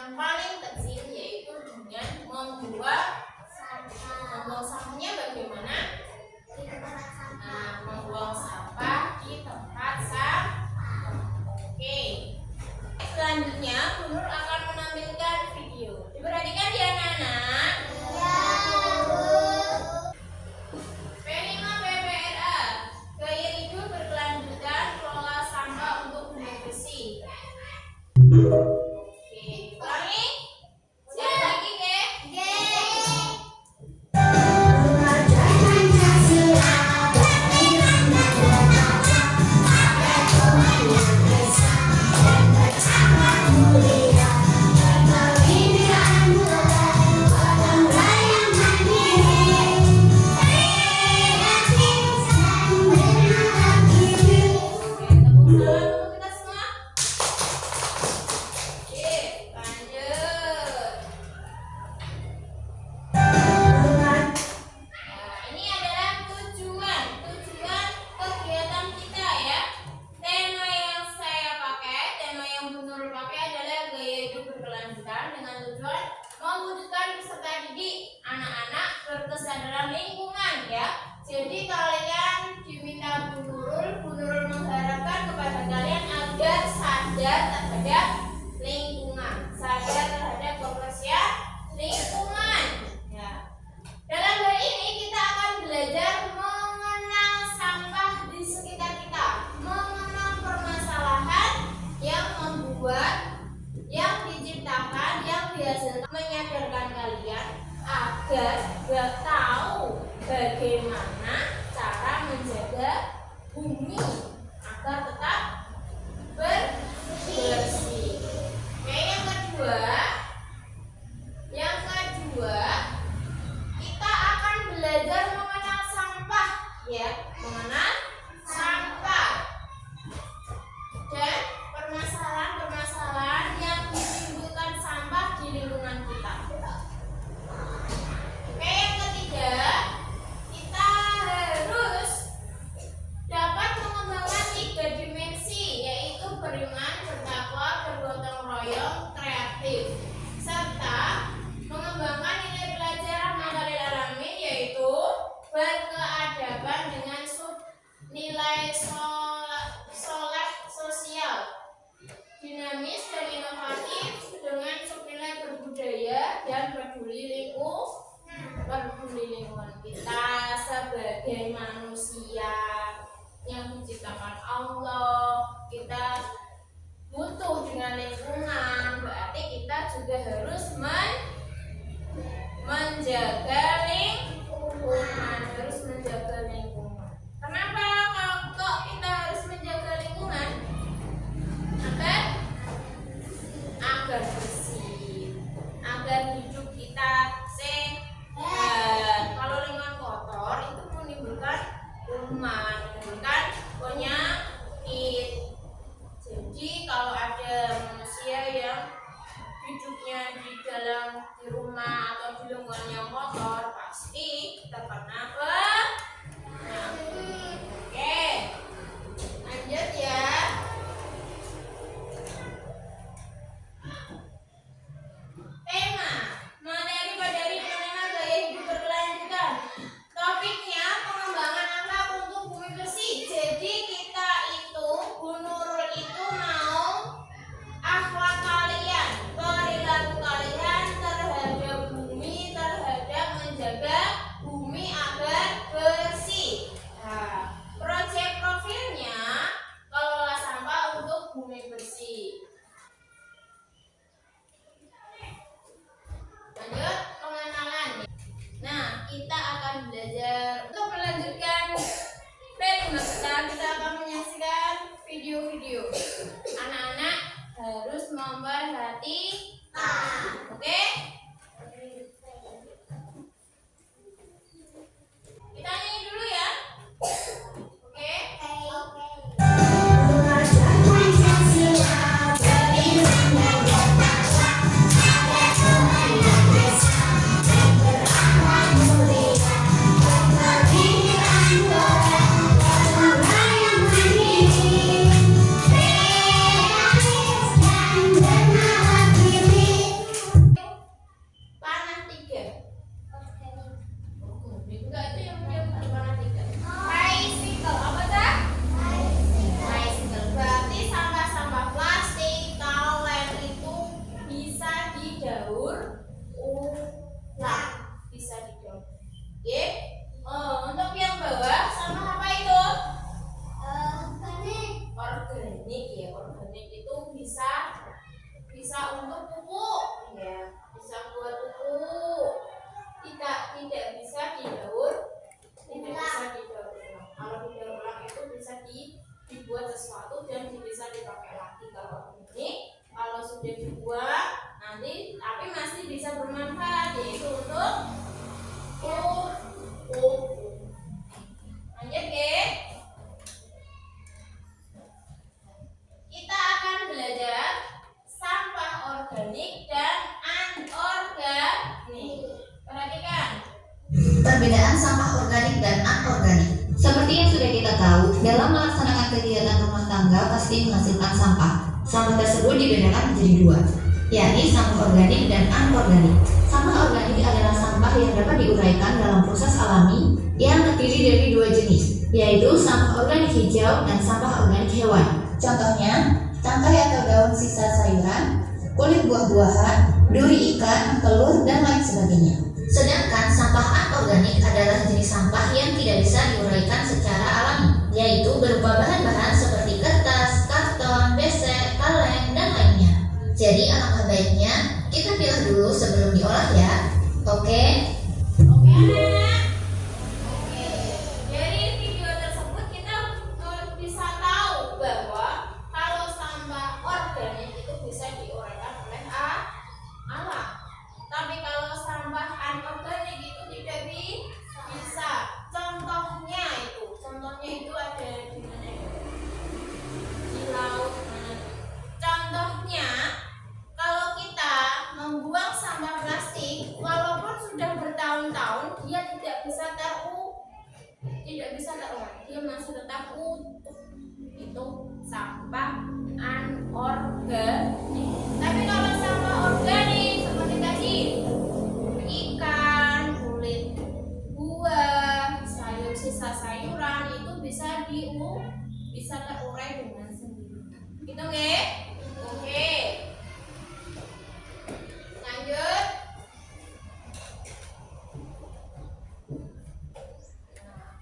yang paling kecil, yaitu dengan membuang sampahnya bagaimana? Nah, membuang sampah di tempat sampah. Oke. Selanjutnya, Bu Nur akan menampilkan video. Diperhatikan ya anak-anak. P5PPRA, gaya hidup berkelanjutan, kelola sampah untuk bumi bersih. Oke, ulangi. Siapa lagi, Ge? Mewujudkan peserta didik anak-anak berkesadaran lingkungan ya. Jadi kalian diminta Bu Nurul mengharapkan kepada kalian agar sadar terhadap lingkungan, sadar terhadap kebersihan lingkungan. Ya. Dalam hal ini kita akan belajar mengenal sampah di sekitar kita, mengenal permasalahan yang membuat, yang diciptakan, yang dihasilkan, menyadarkan kalian agar tahu bagaimana cara menjaga bumi agar tetap bersih. Oke, yang kedua kita akan belajar mengenal sampah ya, mengenal sampah dan permasalahan yang menimbulkan sampah di lingkungan kita. Oke, yang ketiga, kita harus dapat mengembangkan 3 dimensi, yaitu beriman, bertakwa, bergotong royong, kreatif, serta mengembangkan nilai pelajaran Matalil Alamin, yaitu berkeadaban dengan nilai soleh sosial, dinamis dan inovatif dengan subnilai berbudaya dan peduli lingkungan. Kita sebagai manusia yang diciptakan Allah, kita butuh dengan lingkungan, berarti kita juga harus menjaga lingkungan. Kenapa kok kita harus menjaga lingkungan? Agar bersih, agar hidup kita sehat. Kalau lingkungan kotor itu menimbulkan kuman, menimbulkan penyakit. Jadi kalau ada manusia yang hidupnya di rumah atau di lingkungan yang kotor, pasti terkena penyakit. Oke, lanjut ya. Tema materi pada hari pertama, gaya hidup berkelanjutan. Topiknya pengembangan akhlak untuk bumi bersih. Jadi kita itu, Bu Nurul itu mau akhlak kalian, perilaku kalian terhadap bumi, terhadap menjaga bumi agar bersih. Nah, didaur ulang, bisa didaur. Oke. Untuk yang bawah sampah apa itu? Organik ya. Organik itu bisa untuk pupuk ya, bisa buat pupuk. Tidak bisa didaur ulang. Kalau didaur ulang itu bisa dibuat sesuatu dan bisa dipakai lagi. Kalau ini kalau sudah dibuat nanti tapi masih bisa bermanfaat, yaitu untuk pupuk. Lanjut ya. Kita akan belajar sampah organik dan anorganik. Perhatikan. Perbedaan sampah organik dan anorganik. Seperti yang sudah kita tahu, dalam melaksanakan kegiatan rumah tangga pasti menghasilkan sampah. Sampah tersebut dibedakan menjadi dua, yakni sampah organik dan anorganik. Sampah organik adalah sampah yang dapat diuraikan dalam proses alami yang terdiri dari dua jenis, yaitu sampah organik hijau dan sampah organik hewan. Contohnya, tangkai atau daun sisa sayuran, kulit buah-buahan, duri ikan, telur, dan lain sebagainya. Sedangkan sampah anorganik adalah jenis sampah yang tidak bisa diuraikan secara alami, yaitu berupa bahan-bahan seperti kertas, karton, besek, kaleng, dan lainnya. Jadi alangkah baiknya kita pilih dulu sebelum diolah ya. Oke? Oke anak. Oke. Dari video tersebut kita bisa tahu bahwa kalau sampah organik itu bisa diuraikan oleh alam. Tapi kalau sampah anorganik itu tidak bisa. Contohnya itu ada di mana? Di laut. Contohnya, kalau kita membuang sampah plastik, walaupun sudah bertahun-tahun, dia tidak bisa terurai. Dia masih tetap utuh. Itu sampah anorganik. Tapi kalau sampah organik seperti tadi, ikan, kulit buah, sisa sayuran itu bisa terurai dengan sendiri. Gitu nggih? Oke. Lanjut.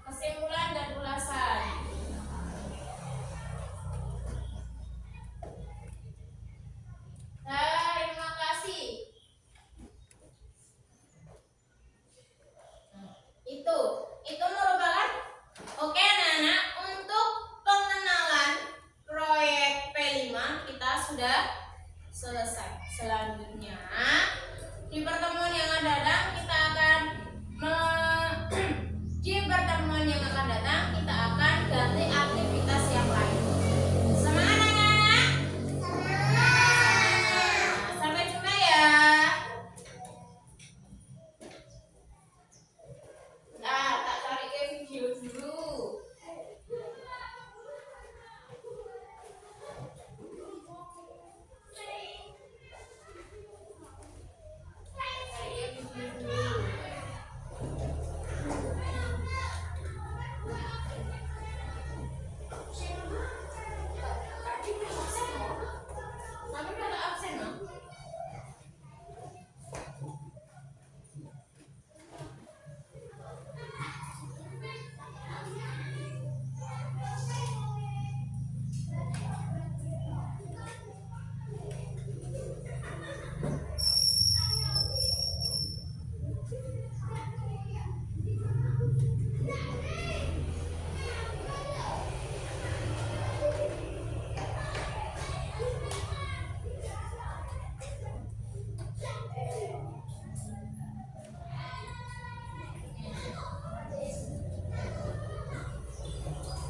Kesimpulan dan ulasan. Terima kasih. Itu merupakan oke anak-anak, untuk pengenalan proyek P5 kita sudah selesai. Selanjutnya di pertemuan yang akan datang kita akan ganti aktivitas yang lain. Semangat anak-anak. Sampai jumpa ya. Nah, tak cari ke video dulu.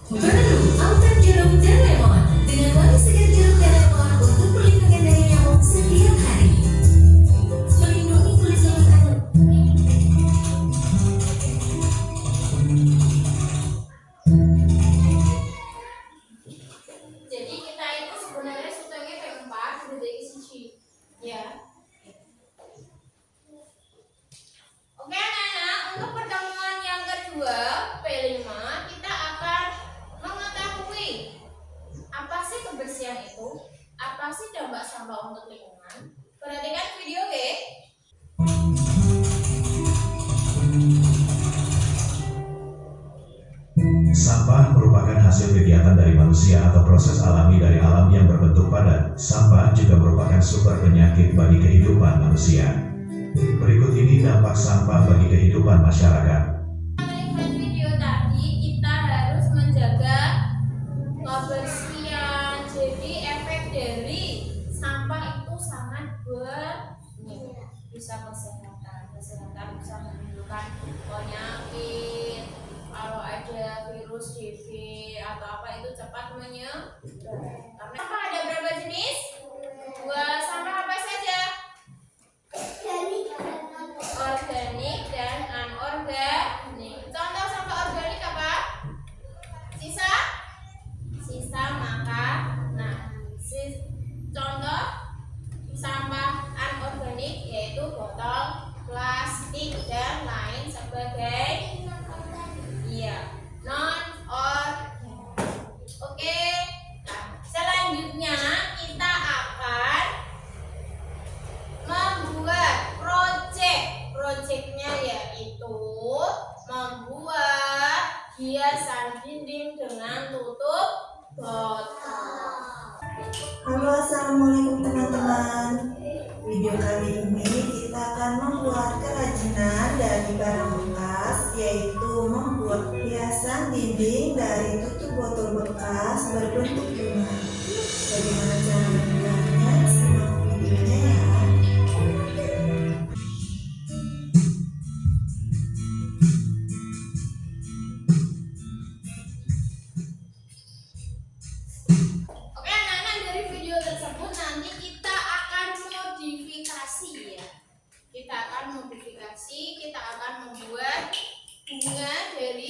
Baru Alpen Jeruk dan Lemon dengan wangi segar jeruk dan lemon untuk perlindungan dari nyamuk setiap hari. Melindungi kulit lemas. Jadi kita itu sebenarnya sutengnya P4 sudah isi ya. Oke anak-anak, untuk pertemuan yang kedua P5 kita akan mengetahui apa sih kebersihan itu. Sampah merupakan hasil kegiatan dari manusia atau proses alami dari alam yang berbentuk padat. Sampah juga merupakan sumber penyakit bagi kehidupan manusia. Berikut ini dampak sampah bagi kehidupan masyarakat. Melihat video tadi, kita harus menjaga kebersihan. Jadi efek dari sampah itu sangat banyak. Bisa kesehatan bisa menimbulkan penyakit. Kalau ada virus TB atau apa itu cepat menyebar. Karena sampah ada berapa jenis? Dua. Sampah apa saja? Organik dan anorganik. Contoh sampah organik apa? Sisa makanan. Contoh sampah anorganik yaitu botol plastik dan lain sebagainya. Iya, non-organik. Oke. Nah, selanjutnya kita akan membuat projectnya yaitu membuat hiasan dinding dengan tutup botol. Halo, assalamualaikum teman-teman. Video kali ini kita akan membuat kerajinan dari barang bekas, yaitu membuat hiasan dinding dari tutup botol bekas berbentuk bunga. Bagaimana cara membuatnya? Simak videonya ya. Oke anak-anak, dari video tersebut nanti kita akan modifikasi ya. Kita akan membuat bunga dari